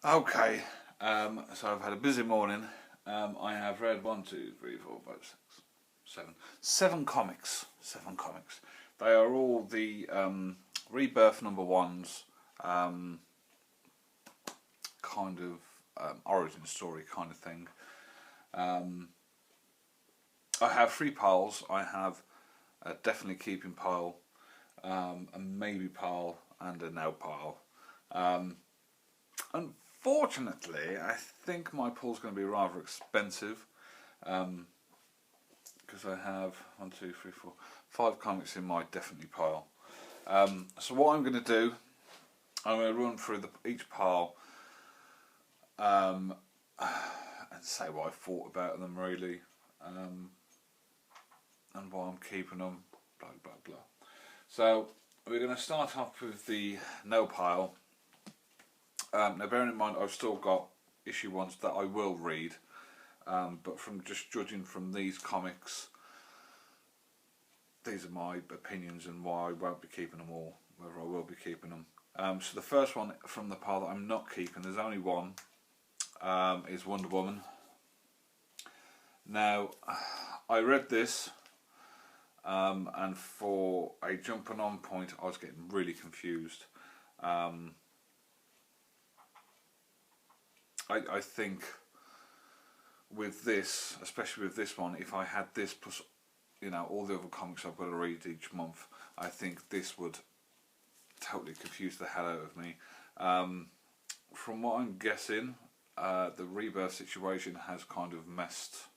Okay, so I've had a busy morning. I have read 1, 2, 3, 4, 5, 6, 7, 7 comics. 7 comics. They are all the Rebirth #1s, kind of origin story kind of thing. I have 3 piles. I have a definitely keeping pile, a maybe pile, and a now pile. Unfortunately, I think my pool's going to be rather expensive because I have 1, 2, 3, 4, 5 comics in my definitely pile. So what I'm going to do, I'm going to run through each pile and say what I thought about them really, and why I'm keeping them, blah blah blah. So we're going to start off with the no pile. Now bearing in mind I've still got issue 1s that I will read, but from just judging from these comics, these are my opinions and why I won't be keeping them all, whether I will be keeping them. So the first one from the pile that I'm not keeping, there's only one, is Wonder Woman. Now I read this and for a jumping on point I was getting really confused. I think with this, especially with this one, if I had this plus, all the other comics I've got to read each month, I think this would totally confuse the hell out of me. From what I'm guessing, the Rebirth situation has kind of messed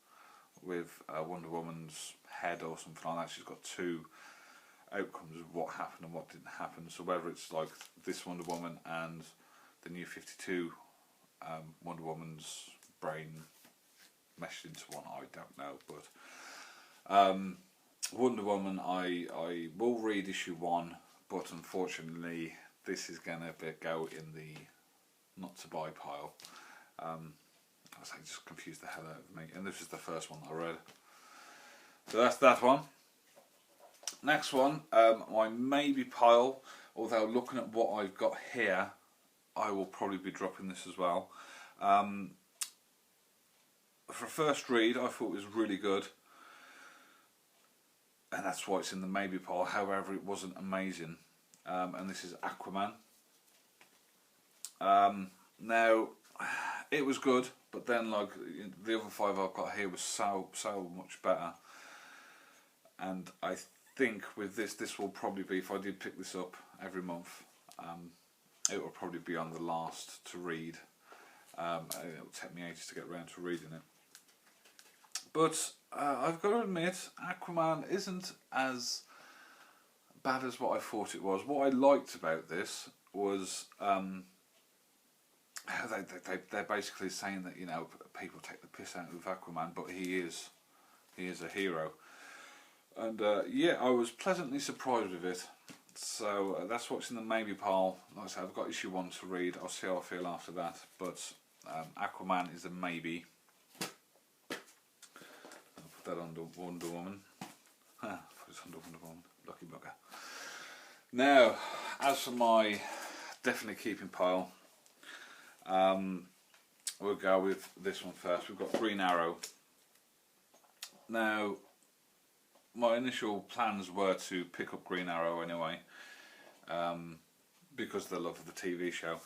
with Wonder Woman's head or something like that. She's got 2 outcomes of what happened and what didn't happen. So whether it's like this Wonder Woman and the New 52 Wonder Woman's brain meshed into one, I don't know. But Wonder Woman, I will read issue 1, but unfortunately this is going to go in the not to buy pile. I was like, just confused the hell out of me, and this is the first one I read. So that's that one. Next one, my maybe pile, although looking at what I've got here, I will probably be dropping this as well. For a first read, I thought it was really good, and that's why it's in the maybe pile. However, it wasn't amazing, and this is Aquaman. Now, it was good, but then like the other 5 I've got here was so much better, and I think with this will probably be, if I did pick this up every month, it will probably be on the last to read. It will take me ages to get around to reading it. But I've got to admit, Aquaman isn't as bad as what I thought it was. What I liked about this was how they're basically saying that people take the piss out of Aquaman, but he is a hero. And yeah, I was pleasantly surprised with it. So that's what's in the maybe pile. Like I said, I've got issue 1 to read. I'll see how I feel after that. But Aquaman is a maybe. I'll put that under Wonder Woman. Put it under Wonder Woman. Lucky bugger. Now, as for my definitely keeping pile, we'll go with this one first. We've got Green Arrow. Now, my initial plans were to pick up Green Arrow anyway, because of the love of the TV show.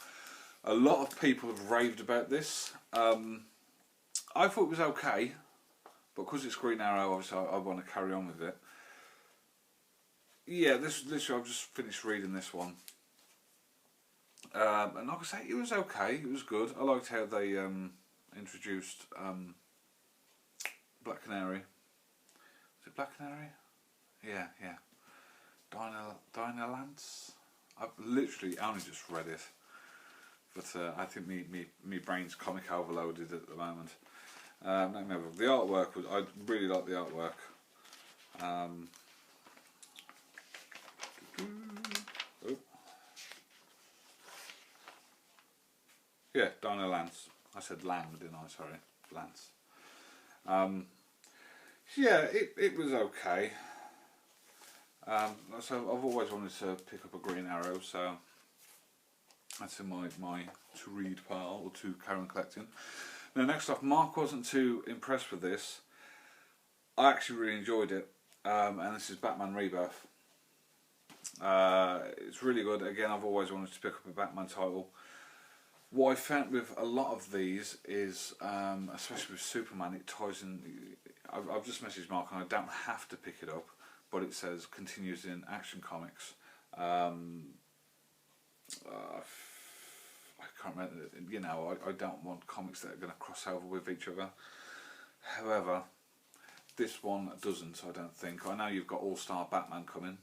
A lot of people have raved about this. I thought it was okay, but because it's Green Arrow, obviously I want to carry on with it. Yeah, this literally, I've just finished reading this one. And like I say, it was okay, it was good. I liked how they introduced Black Canary. Is it Black Canary? Yeah. Dinah Lance? I've literally only just read it, but I think me brain's comic overloaded at the moment. The artwork was, I really like the artwork. Yeah, Dinah Lance. I said Lang, didn't I? Sorry, Lance. Yeah, it was okay. So I've always wanted to pick up a Green Arrow, so That's in my to read pile, or to carry on collecting. Now next off, Mark wasn't too impressed with this. I actually really enjoyed it, and this is Batman Rebirth. It's really good. Again, I've always wanted to pick up a Batman title. What I found with a lot of these is, especially with Superman, it ties in. I've just messaged Mark and I don't have to pick it up, but it says continues in Action Comics. I can't remember, you know, I don't want comics that are going to cross over with each other. However, this one doesn't, I don't think. I know you've got All-Star Batman coming,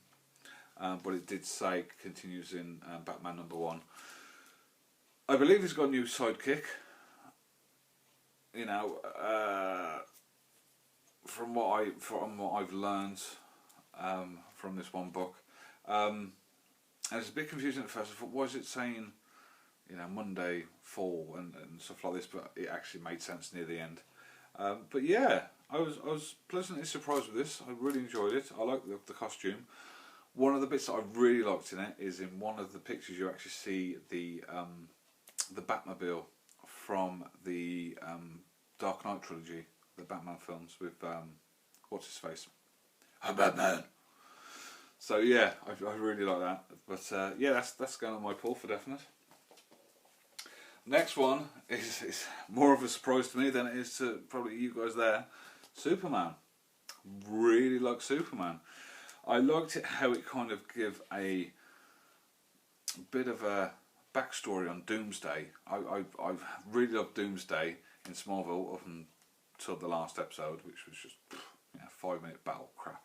but it did say continues in Batman #1. I believe he's got a new sidekick. You know, from what I've learned from this one book, and it's a bit confusing at first. I thought, was it saying, you know, Monday fall and stuff like this? But it actually made sense near the end. But yeah, I was pleasantly surprised with this. I really enjoyed it. I like the costume. One of the bits that I really liked in it is in one of the pictures you actually see the Batmobile from the Dark Knight trilogy, the Batman films with what's his face, Batman. So yeah, I really like that. But yeah, that's going on my pull for definite. Next one is more of a surprise to me than it is to probably you guys there. Superman. Really like Superman. I liked it how it kind of gave a bit of a backstory on Doomsday. I really loved Doomsday in Smallville up until the last episode, which was just 5-minute battle crap.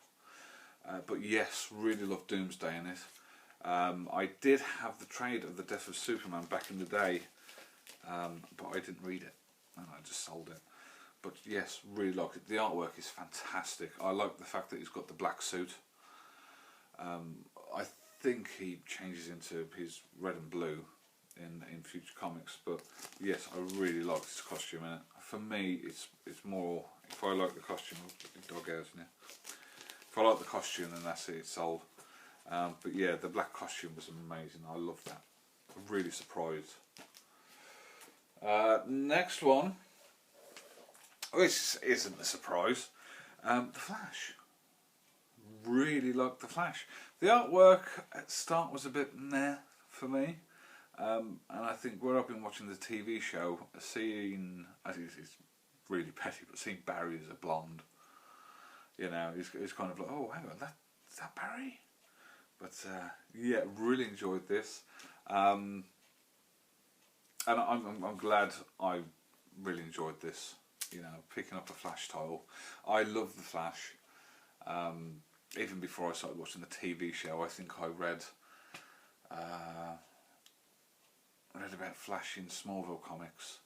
But yes, really loved Doomsday in it. I did have the trade of the Death of Superman back in the day, but I didn't read it and I just sold it. But yes, really liked it. The artwork is fantastic. I like the fact that he's got the black suit. I think he changes into his red and blue in future comics, but yes, I really liked his costume in it. For me, it's more, if I like the costume, dog hairs in it. If I like the costume, then that's it, it's sold. But yeah, the black costume was amazing. I love that. I'm really surprised. Next one, this isn't a surprise. The Flash. Really liked the Flash. The artwork at the start was a bit meh for me, and I think where I've been watching the TV show, seeing, it's really petty, but seeing Barry as a blonde, you know, it's kind of like, oh, hang on, is that Barry? But yeah, really enjoyed this, and I'm glad I really enjoyed this. You know, picking up a Flash title. I love the Flash. Even before I started watching the TV show, I think I read about Flash in Smallville comics,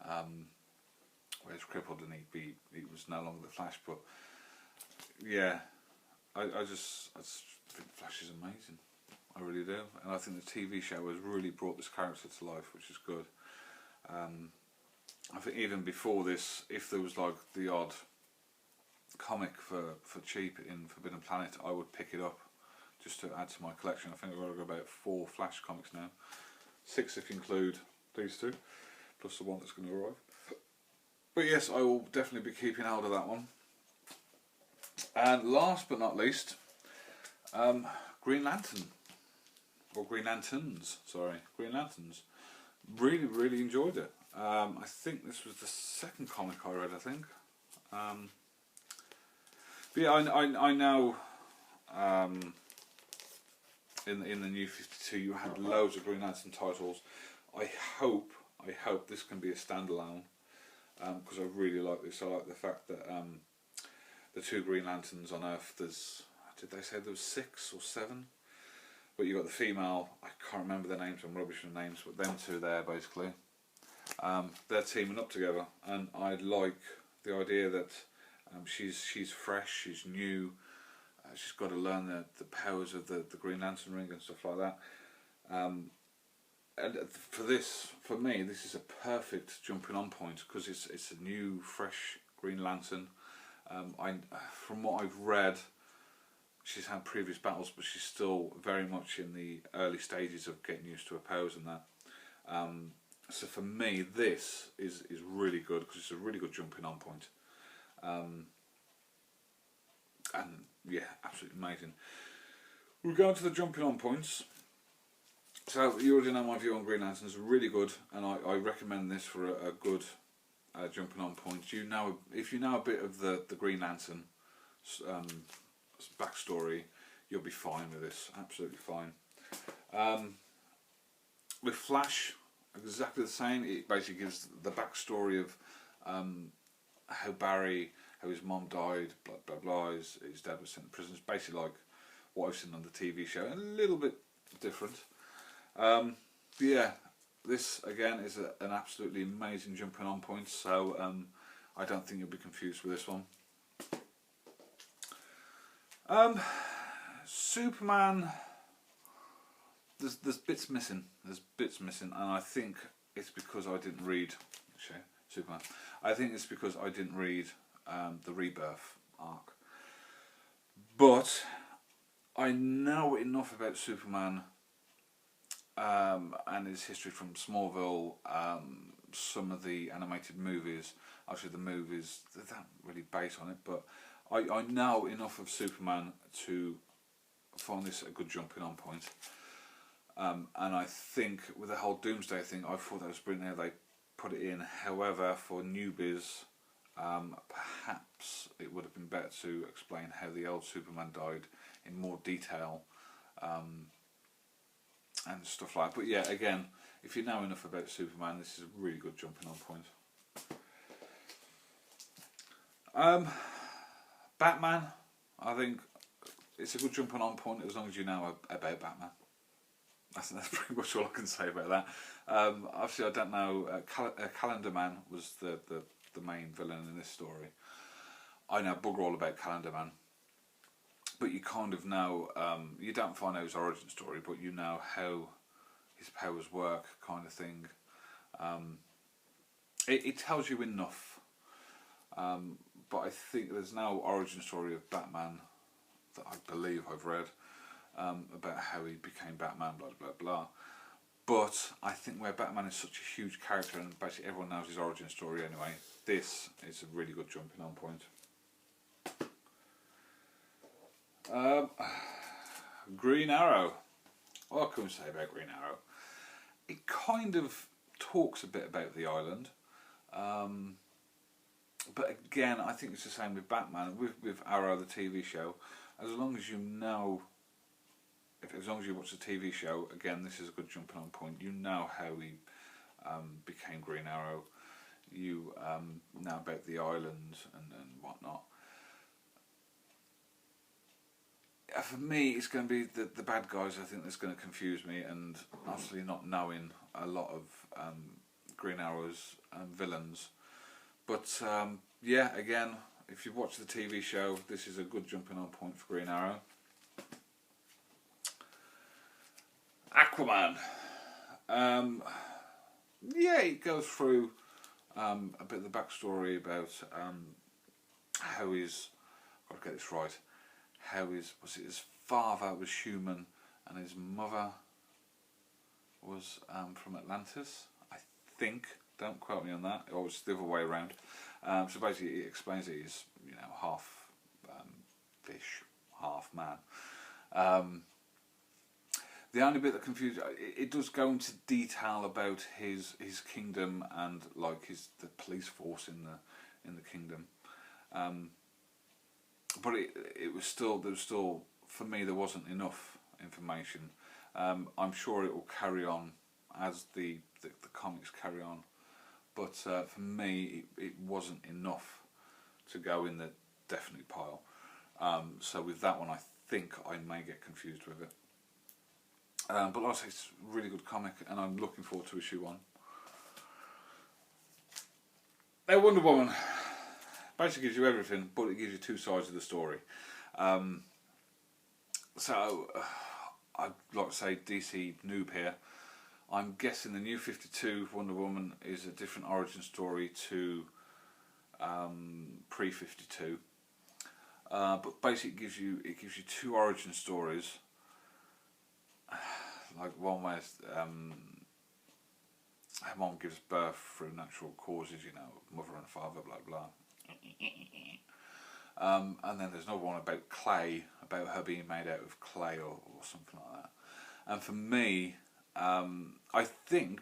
where he's crippled and he was no longer the Flash. But yeah, I just think Flash is amazing. I really do, and I think the TV show has really brought this character to life, which is good. I think even before this, if there was like the odd comic for cheap in Forbidden Planet, I would pick it up just to add to my collection. I think I've got about 4 Flash comics now, 6 if you include these 2, plus the one that's going to arrive. But yes, I will definitely be keeping hold of that one. And last but not least, Green Lantern, or Green Lanterns, sorry, Green Lanterns. Really enjoyed it. I think this was the second comic I read, I think. But yeah, I know in the New 52 you had loads of Green Lantern titles. I hope this can be a standalone, because I really like this. I like the fact that the 2 Green Lanterns on Earth, did they say there was 6 or 7? But you got the female, I can't remember their names, I'm rubbish with names, but them 2 there basically. They're teaming up together, and I like the idea that she's fresh, she's new, she's got to learn the powers of the Green Lantern ring and stuff like that. And for me, this is a perfect jumping on point, because it's a new, fresh Green Lantern. From what I've read, she's had previous battles, but she's still very much in the early stages of getting used to her powers and that. So for me, this is really good because it's a really good jumping on point. And yeah, absolutely amazing. We're going to the jumping on points. So you already know my view on Green Lanterns, really good, and I recommend this for a good jumping on point. If you know a bit of the Green Lantern backstory, you'll be fine with this, absolutely fine. With Flash, exactly the same. It basically gives the backstory of how his mom died, blah blah blah. His dad was sent to prison. It's basically like what I've seen on the TV show, a little bit different. But yeah, this again is an absolutely amazing jumping on point. So I don't think you'll be confused with this one. Superman. There's bits missing. There's bits missing, and I think it's because I didn't read Superman. I think it's because I didn't read the Rebirth arc. But I know enough about Superman and his history from Smallville, some of the animated movies. Actually, the movies they don't really base on it, but I know enough of Superman to find this a good jumping on point. And I think with the whole Doomsday thing, I thought that was brilliant how they put it in. However, for newbies, perhaps it would have been better to explain how the old Superman died in more detail and stuff like that. But yeah, again, if you know enough about Superman, this is a really good jumping on point. Batman, I think it's a good jumping on point as long as you know about Batman. That's pretty much all I can say about that. Obviously, I don't know. Calendar Man was the main villain in this story. I know bugger all about Calendar Man, but you kind of know. You don't find out his origin story, but you know how his powers work, kind of thing. It tells you enough, but I think there's no origin story of Batman that I believe I've read. About how he became Batman, blah blah blah. But I think where Batman is such a huge character and basically everyone knows his origin story anyway, this is a really good jumping on point. Green Arrow. What can we say about Green Arrow? It kind of talks a bit about the island, but again, I think it's the same with Batman. With Arrow, the TV show, as long as you know. As long as you watch the TV show, again, this is a good jumping on point. You know how he became Green Arrow. You know about the island and whatnot. For me, it's going to be the bad guys. I think that's going to confuse me, and obviously not knowing a lot of Green Arrow's villains. But yeah, again, if you watch the TV show, this is a good jumping on point for Green Arrow. Aquaman. Yeah, it goes through a bit of the backstory about how his, I've got to get this right, how his father was human and his mother was from Atlantis, I think. Don't quote me on that, or it's the other way around. So basically it explains that he's, half fish, half man. The only bit that confused it does go into detail about his kingdom and like the police force in the kingdom, but there was still for me there wasn't enough information. I'm sure it will carry on as the comics carry on, but for me it wasn't enough to go in the definite pile. So with that one, I think I may get confused with it. But like I say, it's a really good comic, and I'm looking forward to issue 1. Now, Wonder Woman basically gives you everything, but it gives you two sides of the story. So, I'd like to say DC noob here. I'm guessing the New 52 Wonder Woman is a different origin story to pre-52. But basically, it gives you two origin stories. Like one where her mom gives birth through natural causes, you know, mother and father, blah blah. And then there's another one about clay, about her being made out of clay or something like that. And for me, I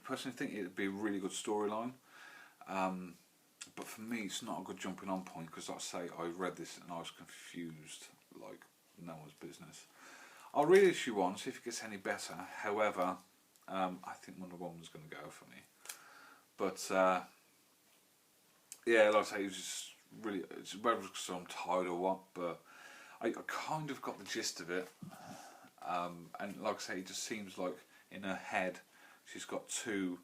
personally think it'd be a really good storyline. But for me, it's not a good jumping on point because, like I say, I read this and I was confused like no one's business. I'll read issue 1, see if it gets any better. However, I think Wonder Woman's going to go for me. But yeah, like I say, it's just really, whether it's because I'm tired or what, but I kind of got the gist of it. And like I say, it just seems like in her head, she's got two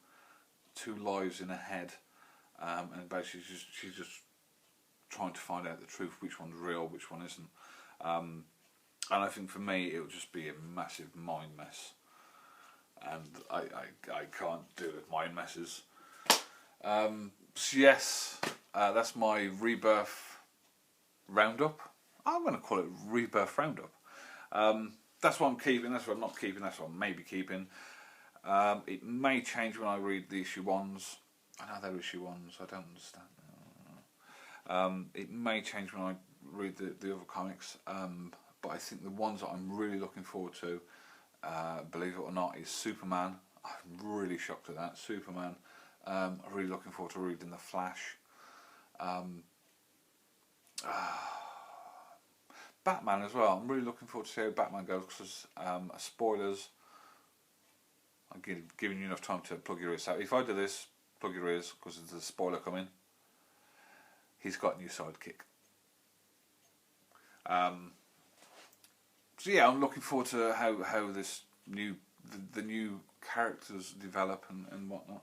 lives in her head, and basically she's just trying to find out the truth, which one's real, which one isn't. And I think for me, it would just be a massive mind mess, and I can't do with mind messes. So yes, that's my Rebirth roundup. I'm going to call it Rebirth roundup. That's what I'm keeping, that's what I'm not keeping, that's what I'm maybe keeping. It may change when I read the issue 1s. I know they're issue 1s, I don't understand. It may change when I read the other comics, but I think the ones that I'm really looking forward to, believe it or not, is Superman. I'm really shocked at that. Superman. I'm really looking forward to reading The Flash. Batman as well. I'm really looking forward to see how Batman goes because spoilers. I'm giving you enough time to plug your ears out. If I do this, plug your ears because there's a spoiler coming. He's got a new sidekick. So yeah, I'm looking forward to how this the new characters develop and whatnot.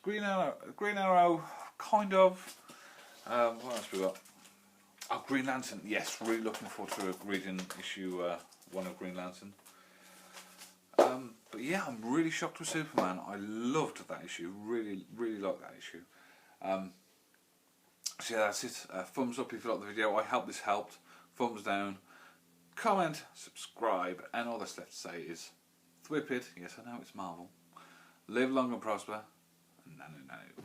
Green Arrow, kind of. What else we got? Oh, Green Lantern. Yes, really looking forward to reading issue 1 of Green Lantern. But yeah, I'm really shocked with Superman. I loved that issue. Really liked that issue. So yeah, that's it. Thumbs up if you liked the video. I hope this helped. Thumbs down. Comment, subscribe, and all that's left to say is Thwip it. Yes, I know it's Marvel. Live long and prosper. Nanu nanu.